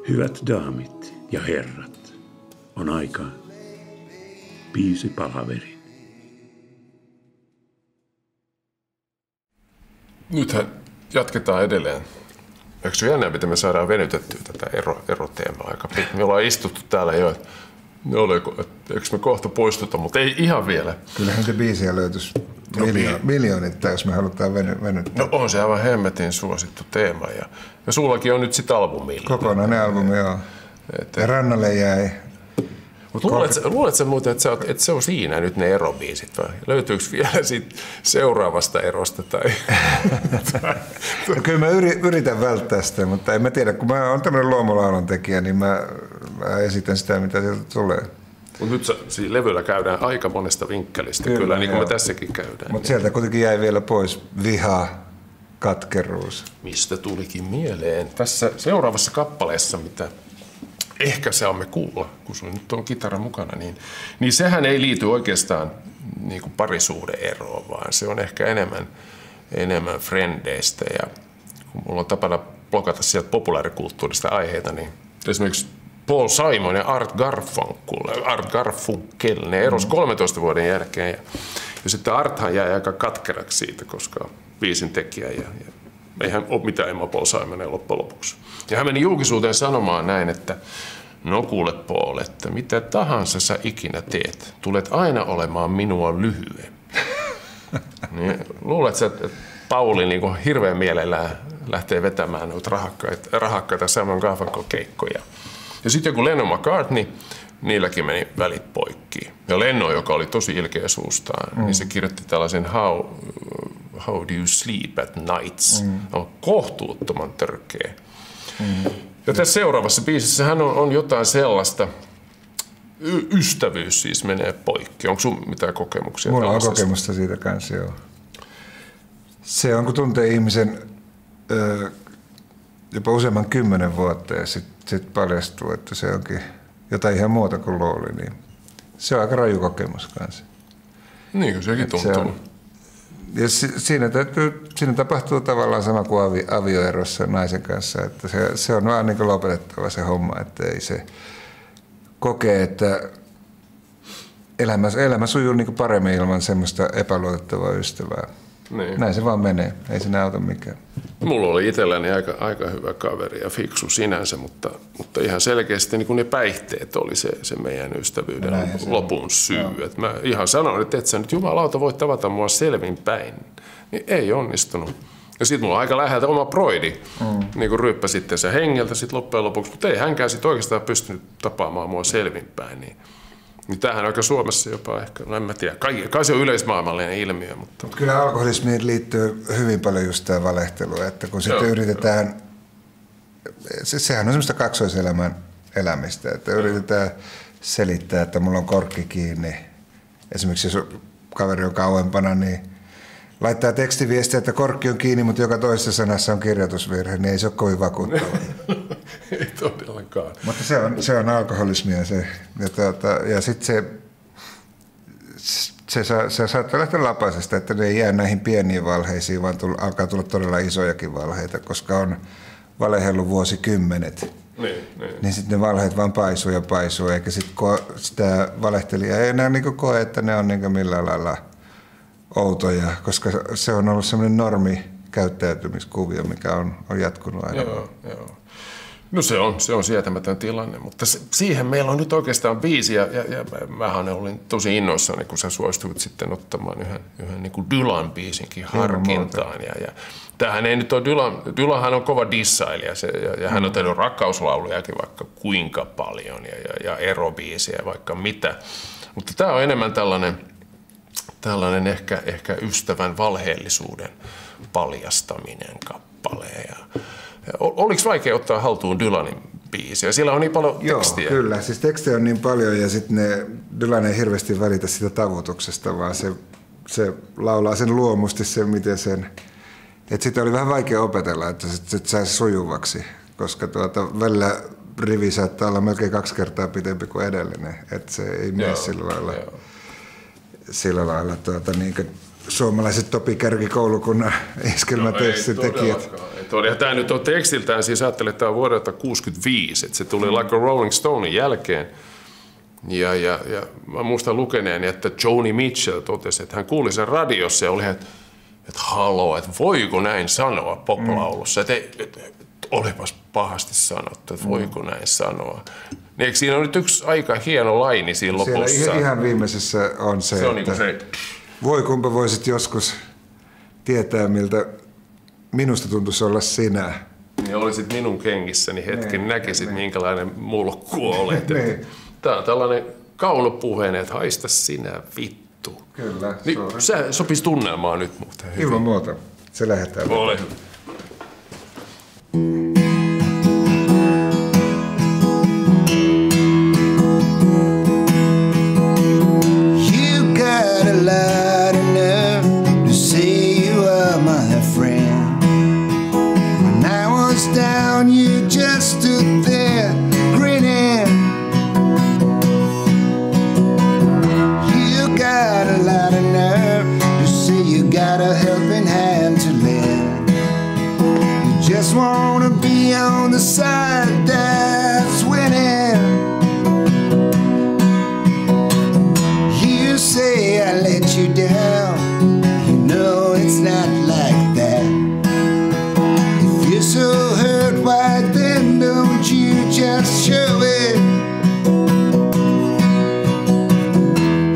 Hyvät daamit ja herrat, on aika biisipalaveri. Nythän jatketaan edelleen. Eikö se jännä, miten me saadaan venytettyä tätä eroteemaa aika pitkään? Me ollaan istuttu täällä jo, että eikö me kohta poistuta, mutta ei ihan vielä. Kyllähän te biisiä löytyisi miljoonittain, jos me halutaan venyttää. No on se aivan hemmetin suosittu teema. Ja sullakin on nyt sitten albumi. Kokonainen albumi, joo. Ja rannalle jäi. Mutta luuletko muuten, että se on siinä nyt ne erobiisit vai? Löytyykö vielä siitä seuraavasta erosta? No kyllä mä yritän välttää sitä, mutta en mä tiedä. Kun mä oon tämmöinen luomulaulun tekijä, niin mä esitän sitä, mitä sieltä tulee. Mutta nyt siinä levyllä käydään aika monesta vinkkelistä, kyllä niin kuin me tässäkin käydään. Mutta sieltä kuitenkin jäi vielä pois viha, katkeruus. Mistä tulikin mieleen? Tässä seuraavassa kappaleessa, mitä ehkä saamme kuulla, kun sulla nyt on kitara mukana, niin sehän ei liity oikeastaan niin kuin parisuhde-eroon, vaan se on ehkä enemmän frendeistä. Ja kun mulla on tapana blogata sieltä populaarikulttuurista aiheita, niin esimerkiksi Paul Simon ja Art Garfunkel, ne erosi 13 vuoden jälkeen. Ja sitten Arthan jäi aika katkeraksi siitä, koska biisin tekijä ja eihän ole mitään Emma Paul Simonia loppujen lopuksi. Ja hän meni julkisuuteen sanomaan näin, että no kuule Paul, että mitä tahansa sä ikinä teet, tulet aina olemaan minua lyhyempi. Niin, luuletko, että Pauli niin kuin hirveän mielellään lähtee vetämään noita rahakkaita Simon Garfunkel-keikkoja. Ja sitten joku Lennon McCartney, niilläkin meni välit poikki. Ja Lennon, joka oli tosi ilkeä suustaan, niin se kirjoitti tällaisen How do you sleep at nights? On kohtuuttoman törkeä. Ja tässä seuraavassa biisissä hän on jotain sellaista, ystävyys siis menee poikki. Onko sun mitään kokemuksia? Mulla on kokemusta siitä kanssa, joo. Se on, kun tuntee ihmisen jopa useamman 10 vuotta ja sitten paljastuu, että se onkin jotain ihan muuta kuin luuli, niin se on aika raju kokemus kanssa. Niin kuin sekin tuntuu. Ja siinä tapahtuu tavallaan sama kuin avioerossa naisen kanssa, että se on vaan niin kuin lopetettava se homma, että ei se kokee, että elämä sujuu niin kuin paremmin ilman semmoista epäluotettavaa ystävää. Niin. Näin se vaan menee, ei siinä auta mikään. Mulla oli itselläni aika hyvä kaveri ja fiksu sinänsä, mutta ihan selkeästi niin kuin ne päihteet oli se meidän ystävyyden lopun syy. Että mä ihan sanoin, että et sä nyt jumalauta voit tavata mua selvinpäin. Niin ei onnistunut. Ja sitten mulla on aika läheltä oma broidi, niin kuin ryyppä sitten se hengeltä sit loppujen lopuksi, mutta ei hänkään sit oikeastaan pystynyt tapaamaan mua selvinpäin. Niin tämähän on aika Suomessa jopa ehkä, en mä tiedä, kai se on yleismaailmallinen ilmiö. Mutta kyllä alkoholismiin liittyy hyvin paljon just tämä valehtelu, että kun sitten yritetään, sehän on semmoista kaksoiselämän elämistä, että yritetään selittää, että mulla on korkki kiinni. Esimerkiksi jos kaveri on kauempana, niin laittaa tekstiviestiä, että korkki on kiinni, mutta joka toisessa sanassa on kirjoitusvirhe, niin ei se ole kovin vakuuttava. Ei todellakaan. Mutta se on alkoholismia se. Ja sitten se saattaa lähteä lapasesta, että ne ei jää näihin pieniin valheisiin, vaan alkaa tulla todella isojakin valheita, koska on valehellut vuosikymmenet. Niin sitten ne valheet vaan paisuu, eikä sitä valehtelijaa ei enää niinku koe, että ne on niinku millään lailla outoja, koska se on ollut semmoinen normikäyttäytymiskuvio, mikä on jatkunut aina. Joo. No se on sietämätön tilanne, mutta siihen meillä on nyt oikeastaan biisi ja mähän olin tosi innoissani, kun sä suostuit sitten ottamaan yhden niin kuin Dylan-biisinkin harkintaan. Ja tämähän ei nyt ole Dylanhan on kova dissailija ja hän on tehnyt rakkauslaulujakin vaikka kuinka paljon ja erobiisiä vaikka mitä, mutta tämä on enemmän tällainen ehkä ystävän valheellisuuden paljastaminen kappale. Oliko vaikea ottaa haltuun Dylanin biisiä? Siellä on niin paljon tekstiä. Joo, kyllä. Siis tekstejä on niin paljon ja sitten Dylan ei hirveästi välitä sitä tavutuksesta, vaan se laulaa sen luomusti sen, miten sen. Että sitä oli vähän vaikea opetella, että se saisi sujuvaksi, koska välillä rivi saattaa olla melkein 2 kertaa pitempi kuin edellinen. Että se ei mene sillä lailla niin kuin suomalaiset Topi Kärki koulukunnan iskelmätekstin tekijät. Ei Ja tämä nyt on tekstiltään, siis ajattelin, että tämä on vuodelta 1965, että se tuli Like a Rolling Stonein jälkeen. Ja mä muistan lukeneeni, että Joni Mitchell totesi, että hän kuuli sen radiossa ja oli, että haloo, että voiko näin sanoa poplaulussa. Että olipas pahasti sanottu, että voiko näin sanoa. Niin, eikö siinä on nyt yksi aika hieno laini siinä lopussa? Siellä ihan viimeisessä on se, se on että niin se... voi kumpa voisit joskus tietää, miltä minusta tuntuisi olla sinä. Niin olisit minun kengissäni hetken, näkisit minkälainen mulkku olet. Tämä on tällainen kaunopuheinen, että haista sinä vittu. Kyllä. Niin, se sopisi tunnelmaan nyt muuten hyvin. Ilman muuta. Se lähdetään. Ole. Wanna be on the side that's winning. You say I let you down. You know it's not like that. If you're so hurt, why then don't you just show it?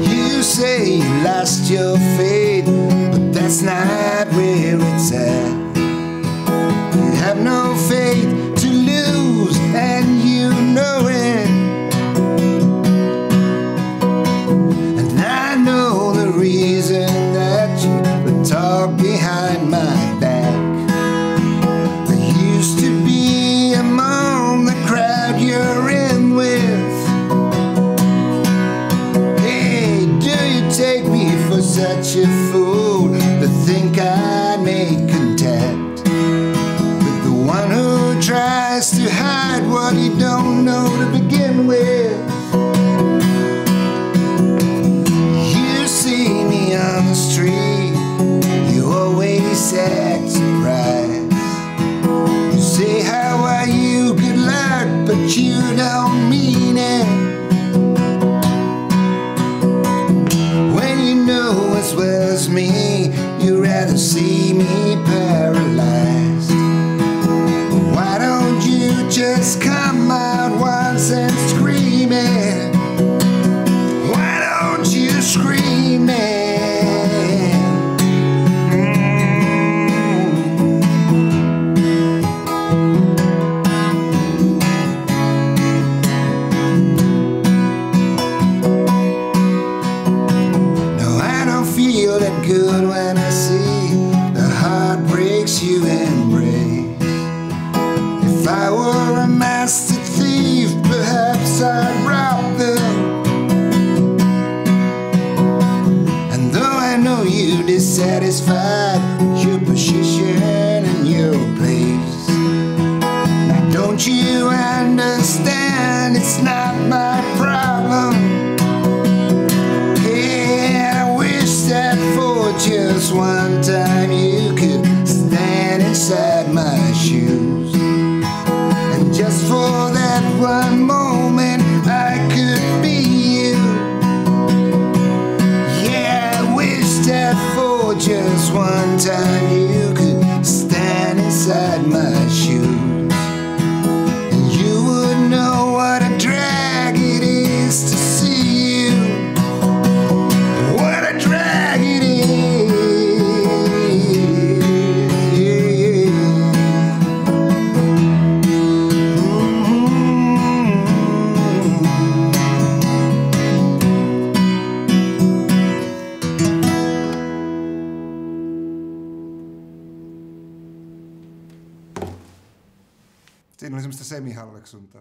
You say you lost your faith, but that's not where it's at. Have no faith to lose, and you know it. And I know the reason that you would talk behind my back. I used to be among the crowd you're in with. Hey, do you take me for such a fool to think I'd make contact? One who tries to hide what he don't know to begin with. You see me on the street, you always act surprised. You say how are you, good luck, but you don't mean it. When you know as well as me, you'd rather see me paralyzed. Just come out once and scream it. Why don't you scream it? No, I don't feel that good when I see the heartbreaks you embrace. If I were a master thief, perhaps I'd rob them. And though I know you're dissatisfied with your position and your place, now don't you understand it's not my problem? Hey, I wish that for just one time you could stand inside my shoes. Just for that one moment I could be you. Yeah, I wish that for just one time you could stand inside my shoes. And you would know what a drag it is to see you. What a drag it is. Siinä oli semmoista semihalveksuntaa.